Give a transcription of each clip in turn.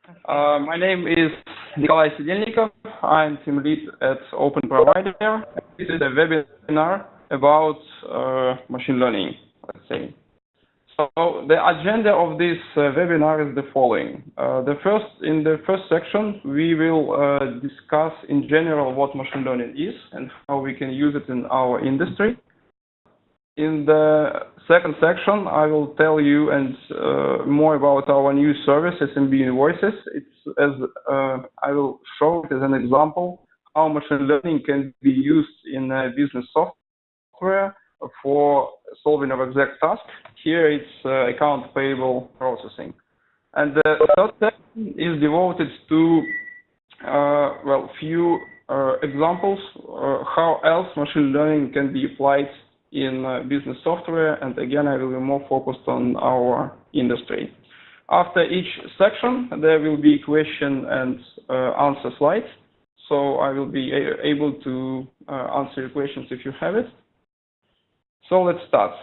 My name is Nikolai Sidelnikov. I'm team lead at Openprovider. This is a webinar about machine learning, let's say. So the agenda of this webinar is the following. In the first section, we will discuss in general what machine learning is and how we can use it in our industry. In the second section, I will tell you more about our new service, SMBinvoices. I will show it as an example how machine learning can be used in business software for solving our exact task. Here it's account payable processing. And the third section is devoted to few examples how else machine learning can be applied in business software, and again I will be more focused on our industry. After each section there will be question and answer slides, so I will be able to answer your questions if you have it. So let's start.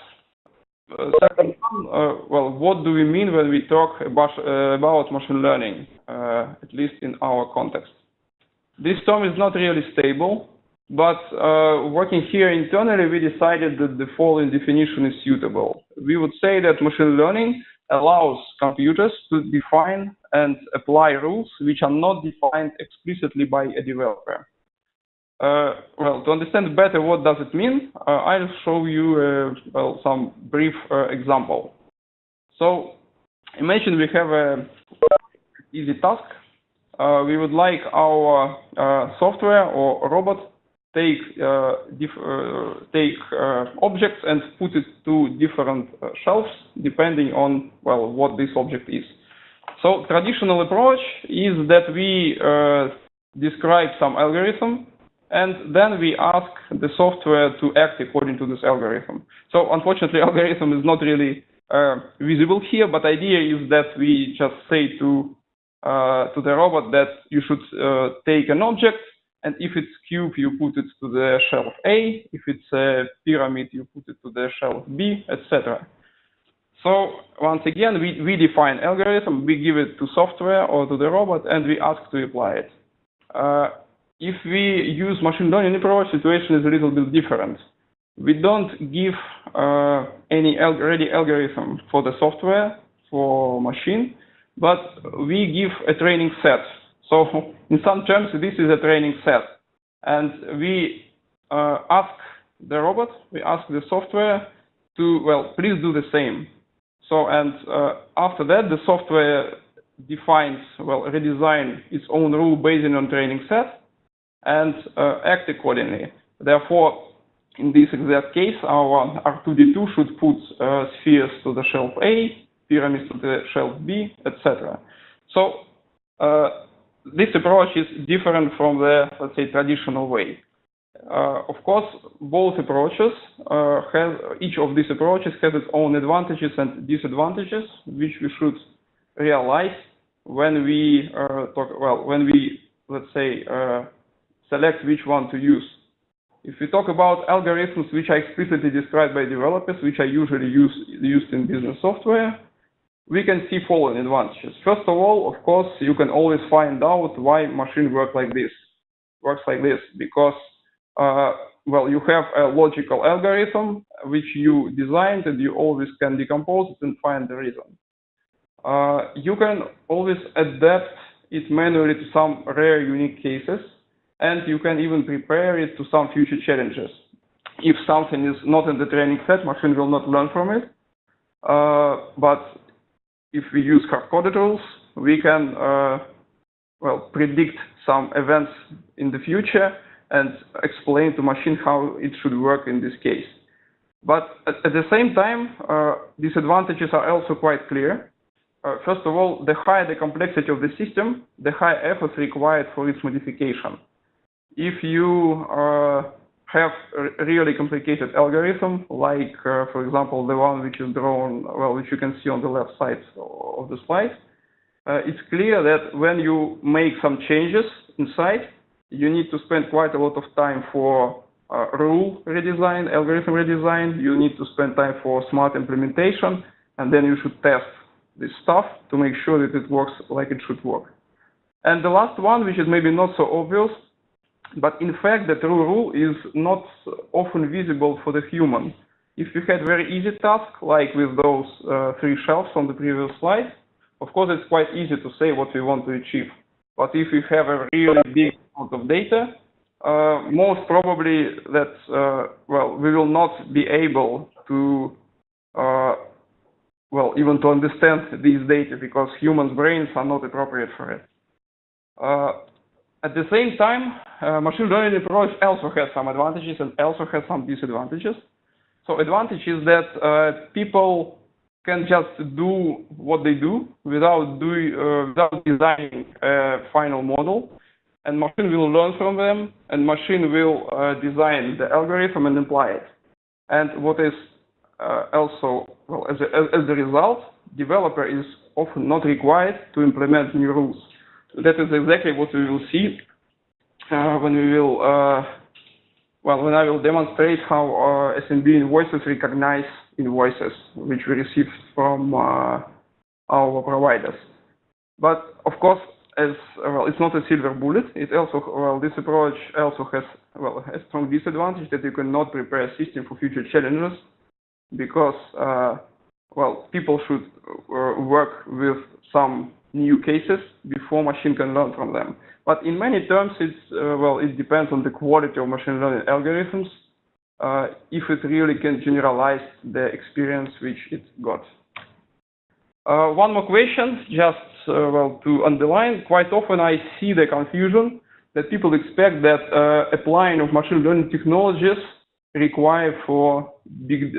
Second one, what do we mean when we talk about machine learning, at least in our context? This term is not really stable, but working here internally, we decided that the following definition is suitable. We would say that machine learning allows computers to define and apply rules which are not defined explicitly by a developer. To understand better what does it mean, I'll show you some brief example. So imagine we have an easy task. We would like our software or robot take objects and put it to different shelves depending on what this object is. So traditional approach is that we describe some algorithm and then we ask the software to act according to this algorithm. So unfortunately, algorithm is not really visible here, but the idea is that we just say to the robot that you should take an object, and if it's cube, you put it to the shelf A. If it's a pyramid, you put it to the shelf B, etc. So once again, we define algorithm, we give it to software or to the robot, and we ask to apply it. If we use machine learning approach, situation is a little bit different. We don't give any ready algorithm for the software, for machine, but we give a training set. So in some terms, this is a training set. And we ask the robot, we ask the software to, please do the same. So, and after that, the software defines, redesign its own rule based on training set and act accordingly. Therefore, in this exact case, our R2D2 should put spheres to the shelf A, pyramids to the shelf B, etc. So, this approach is different from the, let's say, traditional way. Of course, both approaches each of these approaches has its own advantages and disadvantages, which we should realize when we let's say, select which one to use. If we talk about algorithms which are explicitly described by developers, which are usually used in business software, we can see following advantages. First of all, of course, you can always find out why machine works like this, because you have a logical algorithm which you designed, and you always can decompose it and find the reason. You can always adapt it manually to some rare unique cases, and you can even prepare it to some future challenges. If something is not in the training set, machine will not learn from it. But if we use hard-coded rules, we can predict some events in the future and explain to machine how it should work in this case. But at the same time, disadvantages are also quite clear. First of all, the higher the complexity of the system, the higher effort required for its modification. If you have a really complicated algorithm, like, for example, the one which is drawn, which you can see on the left side of the slide, it's clear that when you make some changes inside, you need to spend quite a lot of time for rule redesign, algorithm redesign. You need to spend time for smart implementation, and then you should test this stuff to make sure that it works like it should work. And the last one, which is maybe not so obvious, but in fact the true rule is not often visible for the human. If we had very easy task, like with those 3 shelves on the previous slide, of course it's quite easy to say what we want to achieve. But if we have a really big amount of data, most probably that, well, we will not be able to, well, even to understand these data because humans' brains are not appropriate for it. At the same time, machine learning approach also has some advantages and also has some disadvantages. So advantage is that people can just do what they do without designing a final model, and machine will learn from them, and machine will design the algorithm and apply it. And what is also, well, as a result, developer is often not required to implement new rules. That is exactly what we will see when we will, well, when I will demonstrate how SMBinvoices recognize invoices which we received from our providers. But of course, as well, it's not a silver bullet. It also, well, this approach also has, well, a strong disadvantage that you cannot prepare a system for future challenges because, well, people should work with some new cases before machine can learn from them. But in many terms, it's, well, it depends on the quality of machine learning algorithms, if it really can generalize the experience which it got. One more question, just well, to underline, quite often I see the confusion that people expect that applying of machine learning technologies require for big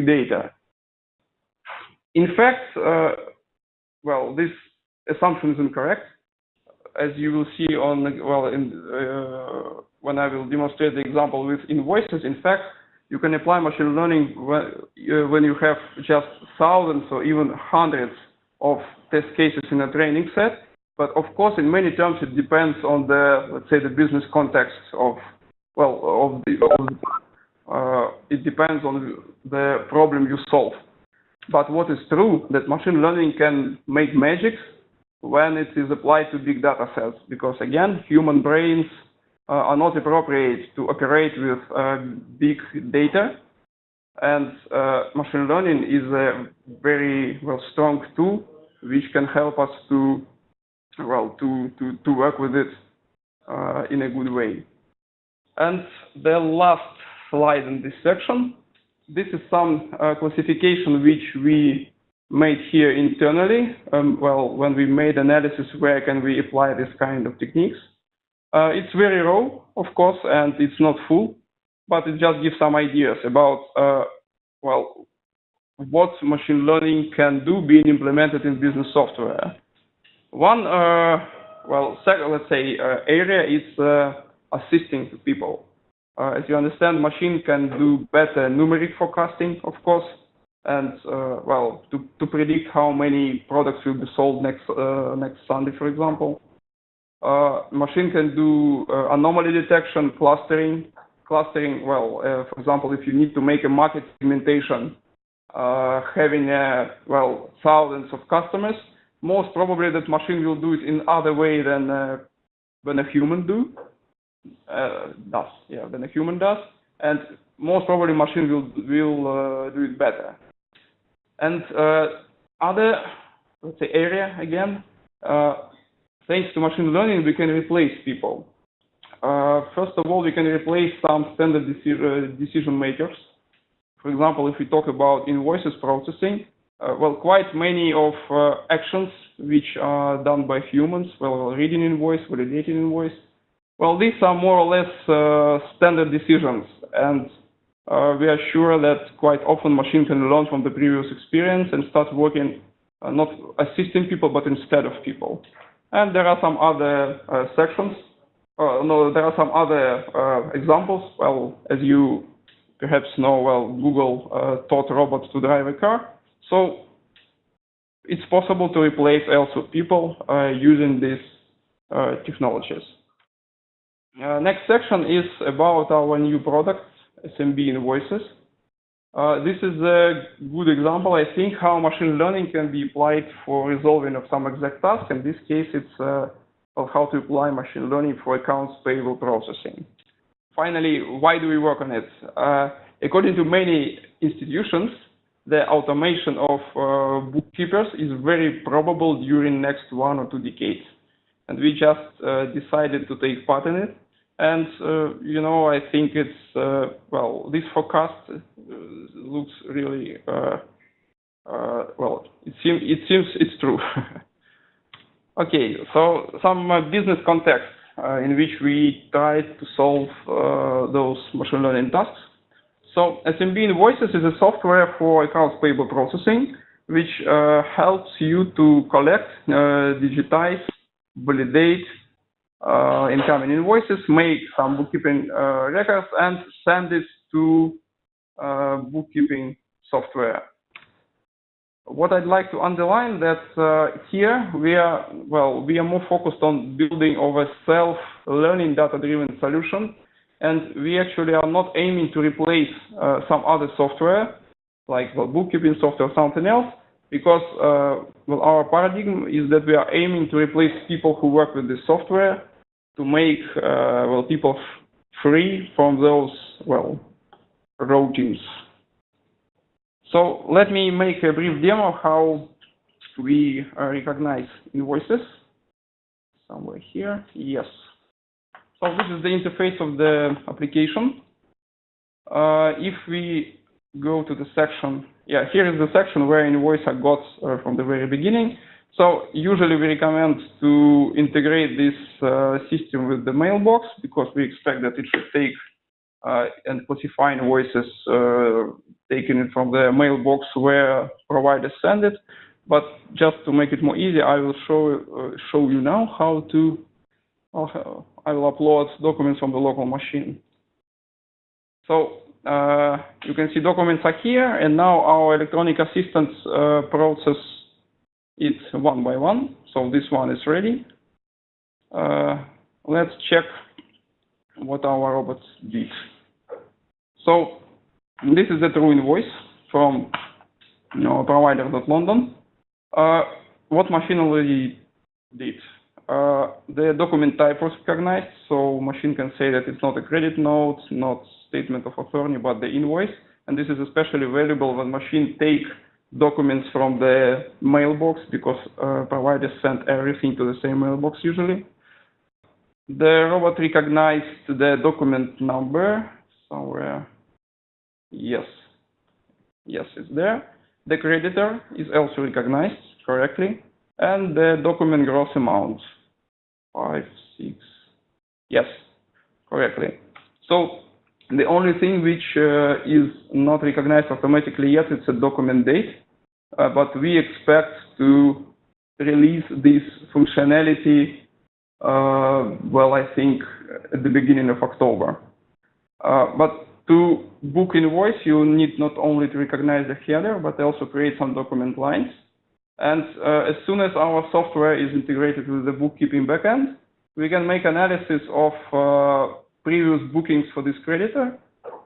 data. In fact, well, this assumption is incorrect. As you will see on, well, when I will demonstrate the example with invoices, in fact, you can apply machine learning when you have just thousands or even hundreds of test cases in a training set. But of course, in many terms, it depends on the, let's say, the business context of, well, it depends on the problem you solve. But what is true, that machine learning can make magic when it is applied to big data sets, because again, human brains are not appropriate to operate with big data, and machine learning is a very, well, strong tool which can help us to, well, to work with it in a good way. And the last slide in this section, this is some classification which we made here internally, well, when we made analysis where can we apply this kind of techniques. It's very raw, of course, and it's not full, but it just gives some ideas about, well, what machine learning can do being implemented in business software. One, well, let's say, area is assisting people. As you understand, machine can do better numeric forecasting, of course, and well, to predict how many products will be sold next Sunday, for example. Machine can do anomaly detection, clustering. Well, for example, if you need to make a market segmentation, having well, thousands of customers, most probably that machine will do it in other way than a human does, than a human does, and most probably machine will do it better. And other, let's say, area again, thanks to machine learning, we can replace people. First of all, we can replace some standard decision makers. For example, if we talk about invoices processing, well, quite many of actions which are done by humans, well, reading invoice, validating invoice, well, these are more or less standard decisions, and we are sure that quite often machine can learn from the previous experience and start working, not assisting people, but instead of people. And there are some other sections. No, there are some other examples. Well, as you perhaps know, well, Google taught robots to drive a car. So it's possible to replace also people using these technologies. Next section is about our new product, SMBinvoices. This is a good example, I think, how machine learning can be applied for resolving of some exact task. In this case, it's how to apply machine learning for accounts payable processing. Finally, why do we work on it? According to many institutions, the automation of bookkeepers is very probable during next 1 or 2 decades. And we just decided to take part in it. And, you know, I think it's, well, this forecast looks really, well, it seems it's true. Okay, so some business context in which we try to solve those machine learning tasks. So SMBinvoices is a software for accounts payable processing, which helps you to collect, digitize, validate incoming invoices, make some bookkeeping records, and send it to bookkeeping software. What I'd like to underline that here we are more focused on building a self-learning data-driven solution, and we actually are not aiming to replace some other software like bookkeeping software or something else, because our paradigm is that we are aiming to replace people who work with this software to make people free from those routines. So let me make a brief demo of how we recognize invoices. Somewhere here, yes. So this is the interface of the application. If we go to the section, here is the section where invoice are got from the very beginning. So usually we recommend to integrate this system with the mailbox, because we expect that it should take and classify invoices taken it from the mailbox where providers send it. But just to make it more easy, I will show you now how to. I will upload documents from the local machine. So you can see documents are here, and now our electronic assistants process it one by one. So this one is ready. Let's check what our robots did. So this is the true invoice from provider.london. What machine already did? The document type was recognized, so machine can say that it's not a credit note, not statement of attorney, but the invoice. And this is especially valuable when machine take documents from the mailbox, because providers send everything to the same mailbox usually. The robot recognized the document number somewhere. Yes, it's there. The creditor is also recognized correctly, and the document gross amount 5, 6. Yes, correctly. So the only thing which is not recognized automatically yet, it's a document date, but we expect to release this functionality I think at the beginning of October. But to book invoice, you need not only to recognize the header, but also create some document lines. And as soon as our software is integrated with the bookkeeping backend, we can make analysis of previous bookings for this creditor.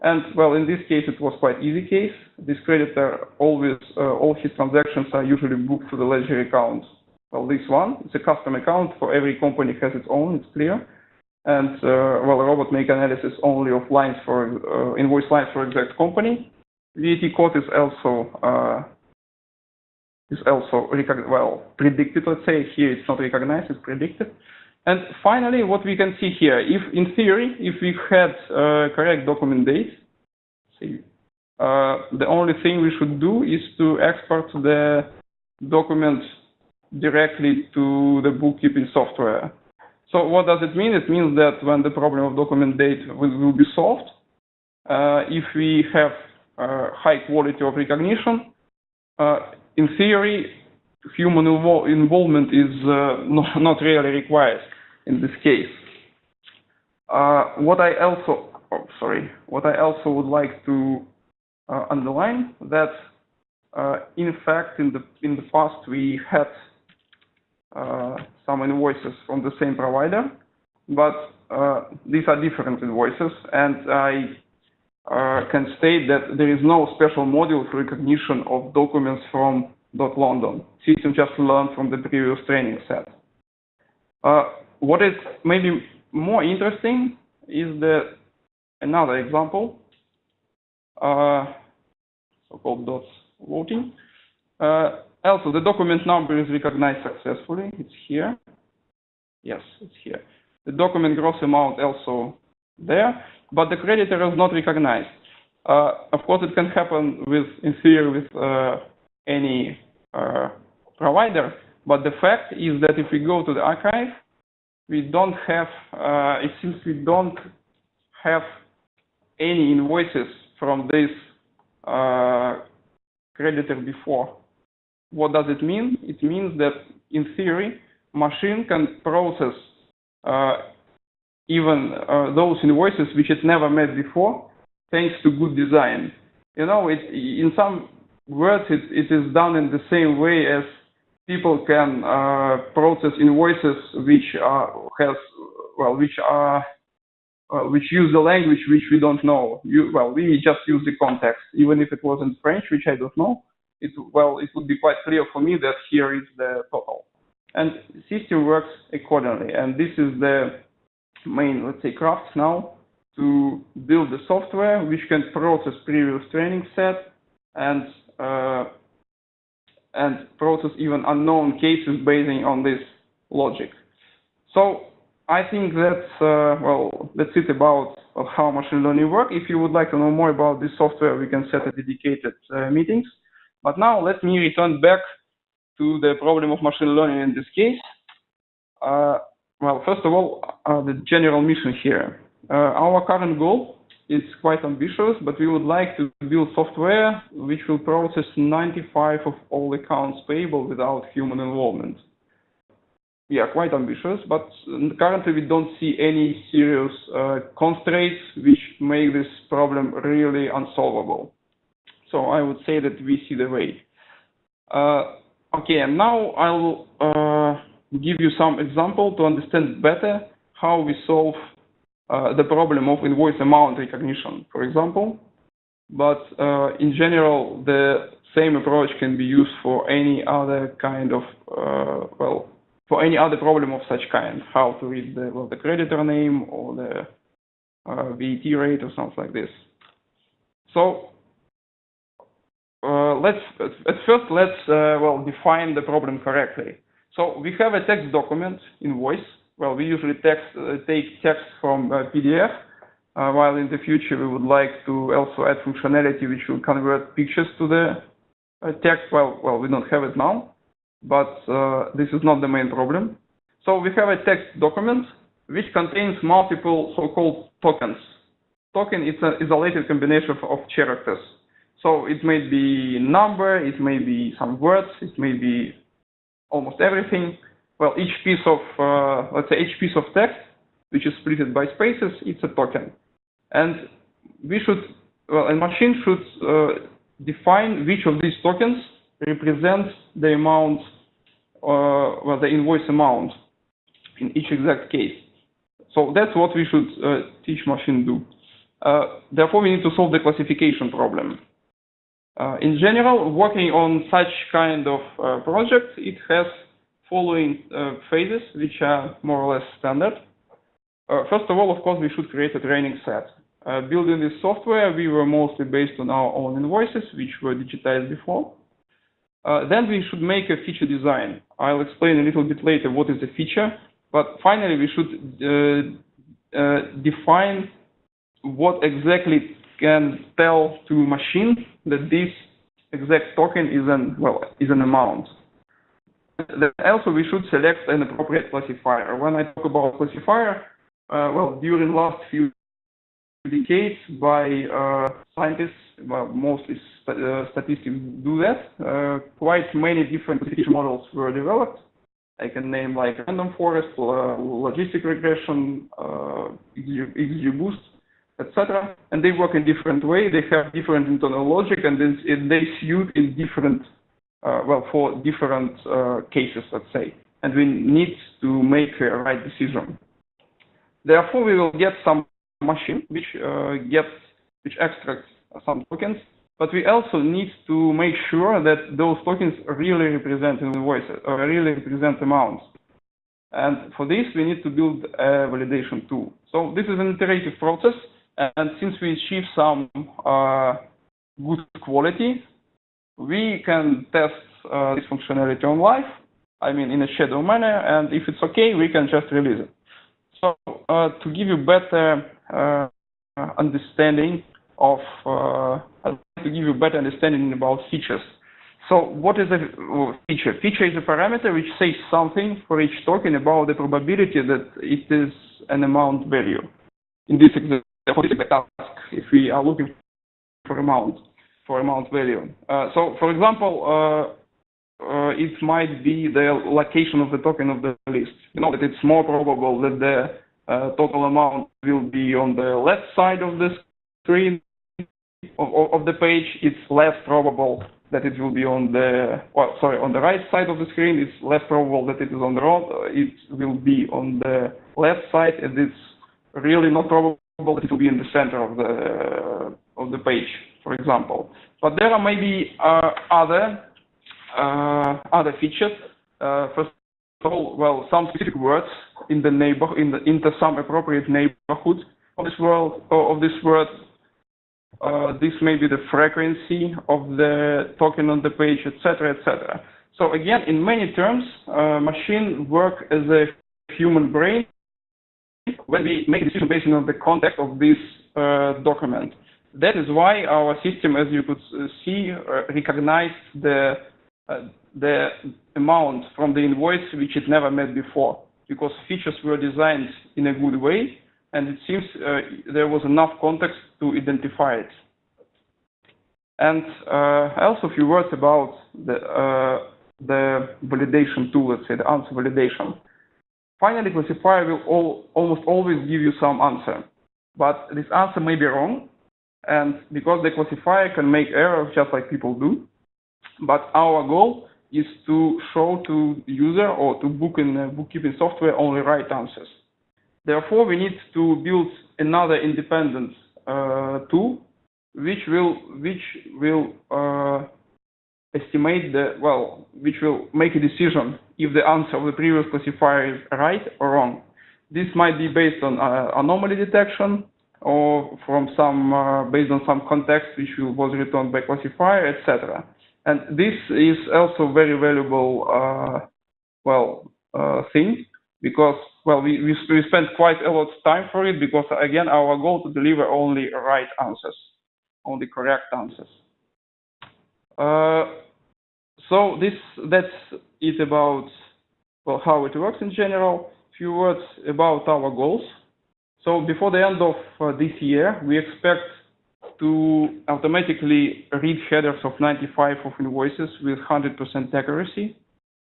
And in this case, it was quite easy case. This creditor always, all his transactions are usually booked to the ledger account. Well, this one, it's a custom account for every company has its own, it's clear. And a robot make analysis only of lines for invoice lines for exact company. VAT code is also predicted. Let's say here it's not recognized, it's predicted. And finally, what we can see here, if in theory, if we had correct document date, the only thing we should do is to export the document directly to the bookkeeping software. So what does it mean? It means that when the problem of document date will be solved, if we have high quality of recognition, in theory, human involvement is not really required in this case. What I also would like to underline that in fact in the past we had some invoices from the same provider, but these are different invoices, and can state that there is no special module for recognition of documents from .london. System just learned from the previous training set. What is maybe more interesting is another example, so-called dots voting. Also, the document number is recognized successfully. It's here. Yes, it's here. The document gross amount also there, but the creditor is not recognized. Of course, it can happen in theory with any provider, but the fact is that if we go to the archive, we don't have, it seems we don't have any invoices from this creditor before. What does it mean? It means that in theory, machine can process even those invoices which it never met before, thanks to good design. You know, in some words, it is done in the same way as people can process invoices which use the language which we don't know. We just use the context, even if it was in French, which I don't know. It would be quite clear for me that here is the total, and the system works accordingly. And this is the main, let's say, craft now to build the software which can process previous training set and process even unknown cases based on this logic. So I think that's it about how machine learning works. If you would like to know more about this software, we can set a dedicated meetings. But now let me return back to the problem of machine learning in this case. First of all, the general mission here. Our current goal is quite ambitious, but we would like to build software which will process 95% of all accounts payable without human involvement. Yeah, quite ambitious, but currently we don't see any serious constraints which make this problem really unsolvable. So I would say that we see the way. Okay, and now I'll give you some example to understand better how we solve the problem of invoice amount recognition, for example. But in general, the same approach can be used for any other kind of, for any other problem of such kind, how to read the creditor name or the VAT rate or something like this. So let's define the problem correctly. So we have a text document, invoice. Well, we usually take text from PDF, while in the future we would like to also add functionality which will convert pictures to the text. Well, we don't have it now, but this is not the main problem. So we have a text document which contains multiple so-called tokens. Token is an isolated combination of characters. So it may be number, it may be some words, it may be almost everything. Well, each piece of, let's say, each piece of text, which is split by spaces, it's a token. And we should, a machine should define which of these tokens represents the amount, the invoice amount in each exact case. So that's what we should teach machine do. Therefore, we need to solve the classification problem. In general, working on such kind of project, it has following phases, which are more or less standard. First of all, of course, we should create a training set. Building this software, we were mostly based on our own invoices, which were digitized before. Then we should make a feature design. I'll explain a little bit later what is the feature, but finally we should define what exactly can tell to machine that this exact token is an amount. Then also we should select an appropriate classifier. When I talk about classifier, during last few decades by scientists, mostly statistics do that, quite many different classification models were developed. I can name like random forest, logistic regression, XGBoost, etc. And they work in different way. They have different internal logic, and they suit in different, for different cases, let's say. And we need to make a right decision. Therefore, we will get some machine which gets which extracts some tokens, but we also need to make sure that those tokens really represent invoices or really represent amounts. And for this, we need to build a validation tool. So this is an iterative process, and since we achieve some good quality, we can test this functionality on live, I mean in a shadow manner, and if it's okay, we can just release it. So to give you better understanding of, about features. So what is a feature? Feature is a parameter which says something for each token about the probability that it is an amount value. In this example, task, if we are looking for amount value. So for example, it might be the location of the token of the list. You know that it's more probable that the total amount will be on the left side of the screen of the page. It's less probable that it will be on the on the right side of the screen. It's less probable that it is on the it will be on the left side, and it's really not probable that it will be in the center of the page, for example. But there are maybe other features. First of all, some specific words in the into some appropriate neighborhood of this word. This may be the frequency of the token on the page, etc., etc. So again, in many terms, machine work as a human brain when we make a decision based on the context of this document. That is why our system, as you could see, recognized the amount from the invoice which it never met before, because features were designed in a good way, and it seems there was enough context to identify it. And also a few words about the validation tool, let's say the answer validation. Finally, classifier will almost always give you some answer, but this answer may be wrong, and because the classifier can make errors just like people do. But our goal is to show to the user or to bookkeeping software only right answers. Therefore, we need to build another independent tool which will estimate which will make a decision if the answer of the previous classifier is right or wrong. This might be based on anomaly detection or from based on some context which was returned by classifier, etc. And this is also very valuable thing, because we spent quite a lot of time for it, because again our goal to deliver only right answers, only correct answers. So that's it about how it works in general. Few words about our goals. So before the end of this year, we expect to automatically read headers of 95 of invoices with 100% accuracy.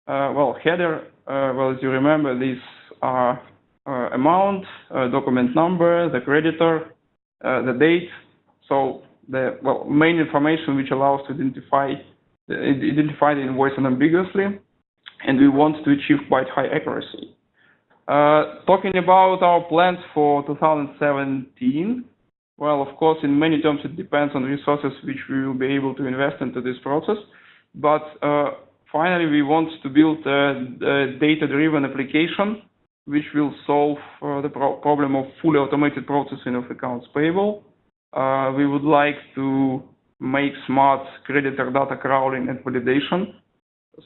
Header, as you remember, these are amount, document number, the creditor, the date. So the main information which allows to identify the invoice unambiguously, and we want to achieve quite high accuracy. Talking about our plans for 2017, of course, in many terms, it depends on resources which we will be able to invest into this process. But finally, we want to build a data-driven application which will solve the problem of fully automated processing of accounts payable. We would like to make smart creditor data crawling and validation.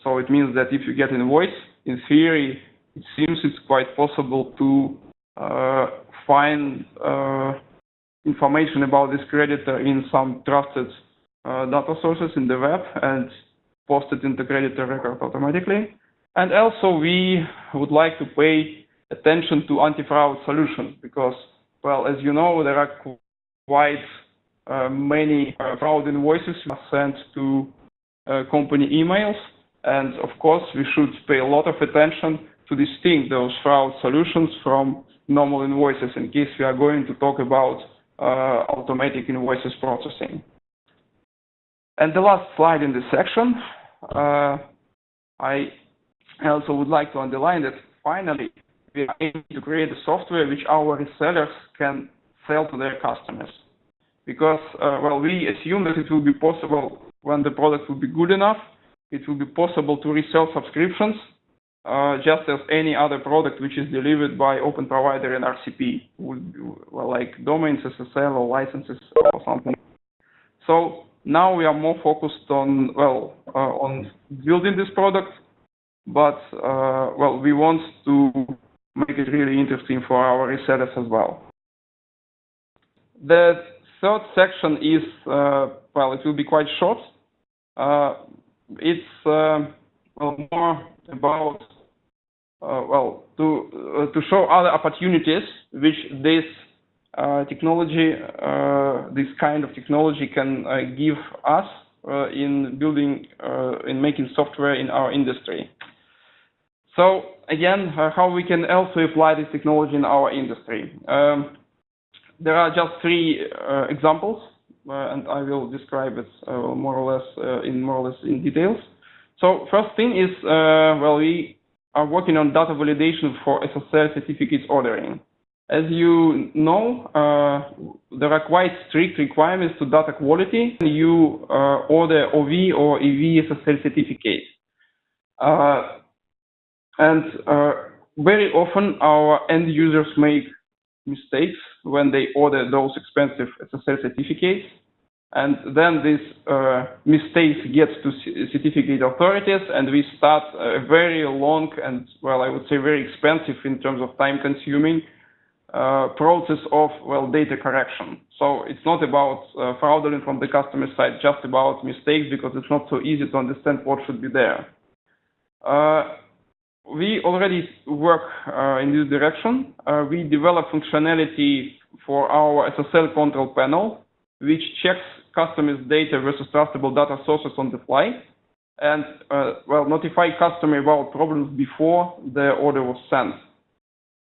So it means that if you get an invoice, in theory, it seems it's quite possible to find information about this creditor in some trusted data sources in the web and post it in the creditor record automatically. And also we would like to pay attention to anti-fraud solutions, because, as you know, there are quite many fraud invoices sent to company emails, and of course we should pay a lot of attention to distinguish those fraud solutions from normal invoices, in case we are going to talk about automatic invoices processing. And the last slide in this section, I also would like to underline that finally we are aiming to create a software which our resellers can sell to their customers. because, well, we assume that it will be possible when the product will be good enough, it will be possible to resell subscriptions just as any other product which is delivered by Openprovider and RCP, well, like domains, SSL, or licenses or something. So now we are more focused on, well, on building this product, but, well, we want to make it really interesting for our resellers as well. The third section is, well, it will be quite short. It's well, more about, well, to show other opportunities which this technology, this kind of technology can give us in building, in making software in our industry. So again, how we can also apply this technology in our industry. There are just three examples, and I will describe it more or less in details. So first thing is, well, we are working on data validation for SSL certificates ordering. As you know, there are quite strict requirements to data quality when you order OV or EV SSL certificate. And very often our end users make mistakes when they order those expensive SSL certificates, and then these mistakes get to certificate authorities, and we start a very long and, well, I would say very expensive in terms of time-consuming process of, well, data correction. So it's not about fraudulent from the customer side, just about mistakes, because it's not so easy to understand what should be there. We already work in this direction. We develop functionality for our SSL control panel, which checks customers' data versus trustable data sources on the fly, and well, notify customer about problems before the order was sent.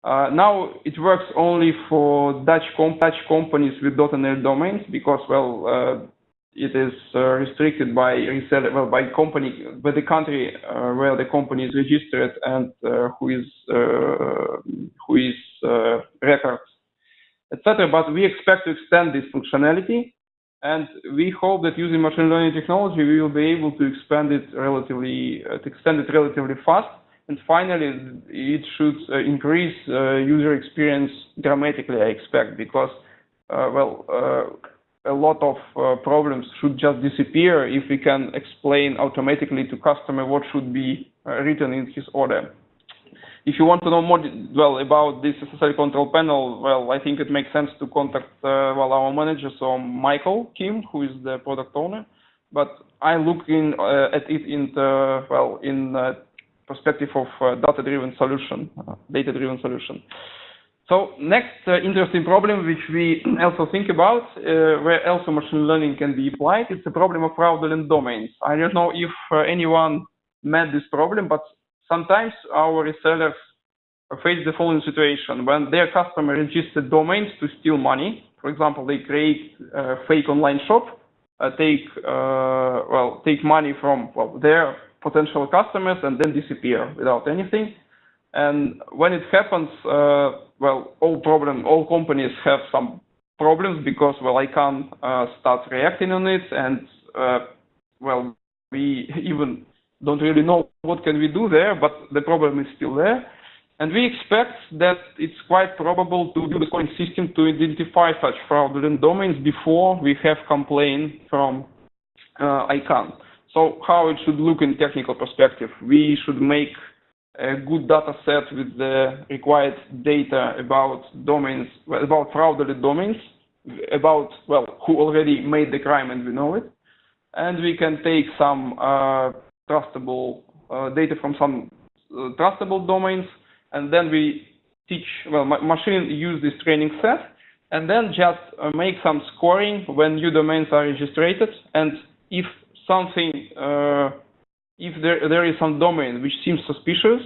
Now it works only for Dutch companies with .NL domains, because, well, it is restricted by reseller, well, by the country where the company is registered and who is records, etc. But we expect to extend this functionality, and we hope that using machine learning technology, we will be able to extend it relatively fast. And finally, it should increase user experience dramatically, I expect, because, well, a lot of problems should just disappear if we can explain automatically to customer what should be written in his order. If you want to know more, well, about this SSL control panel, well, I think it makes sense to contact, well, our manager, so Michael Kim, who is the product owner. But I look at it in the, well, in perspective of data-driven solution. So next interesting problem which we also think about, where also machine learning can be applied, it's the problem of fraudulent domains. I don't know if anyone met this problem, but sometimes our resellers face the following situation: when their customer registered domains to steal money. For example, they create a fake online shop, take money from, well, their potential customers and then disappear without anything. And when it happens, well, all companies have some problems, because, well, I can't start reacting on it, and well, we even don't really know what can we do there, but the problem is still there. And we expect that it's quite probable to build a scoring system to identify such fraudulent domains before we have complaint from ICANN. So how it should look in technical perspective? We should make a good data set with the required data about domains, about fraudulent domains, about, well, who already made the crime and we know it. And we can take some trustable data from some trustable domains, and then we teach, well, machine use this training set, and then just make some scoring when new domains are registered. And if something, if there is some domain which seems suspicious,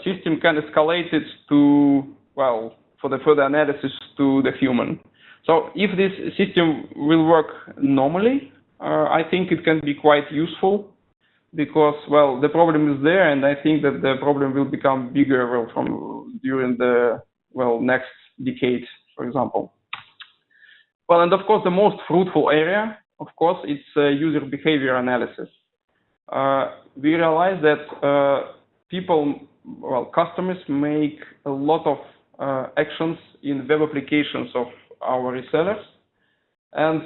system can escalate it to, well, for the further analysis to the human. So if this system will work normally, I think it can be quite useful, because, well, the problem is there, and I think that the problem will become bigger, well, during the, well, next decade, for example. Well, and of course, the most fruitful area, of course, it's user behavior analysis. We realize that customers make a lot of actions in web applications of our resellers, and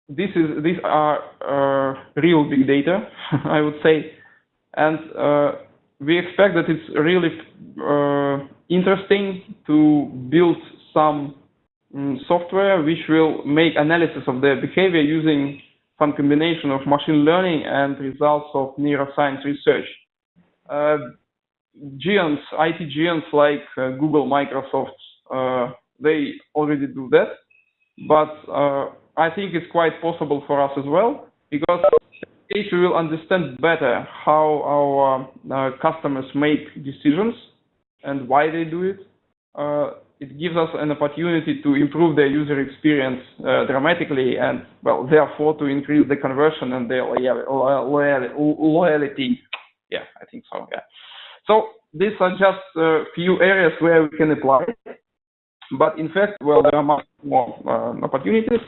these are real big data, I would say, and we expect that it's really interesting to build some software which will make analysis of their behavior using some combination of machine learning and results of neuroscience research. Giants, IT giants like Google, Microsoft, they already do that, but I think it's quite possible for us as well, because we will understand better how our customers make decisions and why they do it. It gives us an opportunity to improve their user experience dramatically, and well, therefore to increase the conversion and their loyalty. Yeah, I think so. Yeah. So these are just a few areas where we can apply, but in fact, well, there are much more opportunities.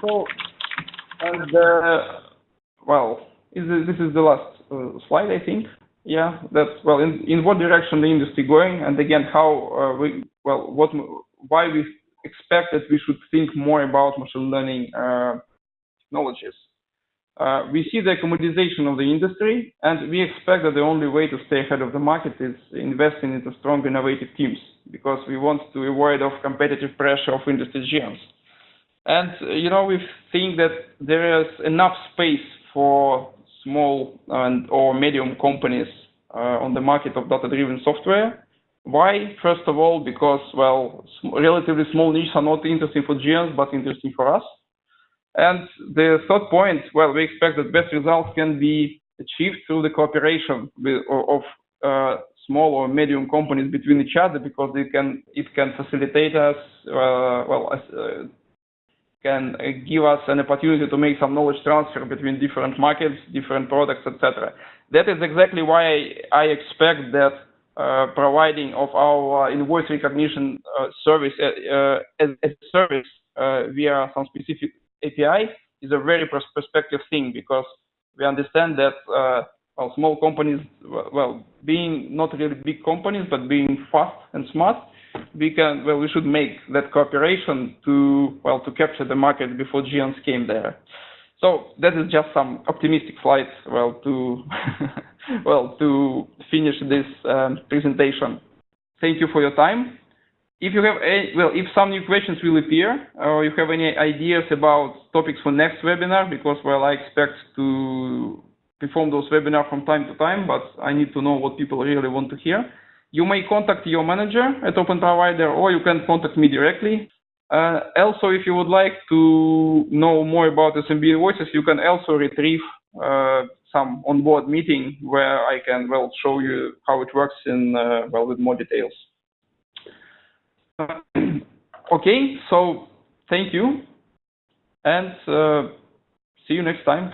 So, and well, this is the last slide, I think. Yeah, that's, well, in what direction the industry going, and again, how why we expect that we should think more about machine learning technologies. We see the commoditization of the industry, and we expect that the only way to stay ahead of the market is investing into strong, innovative teams, because we want to avoid of competitive pressure of industry giants. And we think that there is enough space for small or medium companies on the market of data-driven software. Why? First of all, because, well, relatively small niches are not interesting for giants, but interesting for us. And the third point, well, we expect that best results can be achieved through the cooperation of small or medium companies between each other, because it can facilitate us, can give us an opportunity to make some knowledge transfer between different markets, different products, etc. That is exactly why I expect that providing of our invoice recognition service as a service via some specific API is a very prospective thing, because we understand that small companies, being not really big companies, but being fast and smart, we should make that cooperation to capture the market before giants came there. So that is just some optimistic slides, to finish this presentation. Thank you for your time. If you have if some new questions will appear, or you have any ideas about topics for next webinar, because I expect to perform those webinars from time to time, but I need to know what people really want to hear. You may contact your manager at Openprovider, or you can contact me directly. Also, if you would like to know more about SMBinvoices, you can also retrieve some onboard meeting where I can show you how it works in with more details. Okay, so thank you, and see you next time.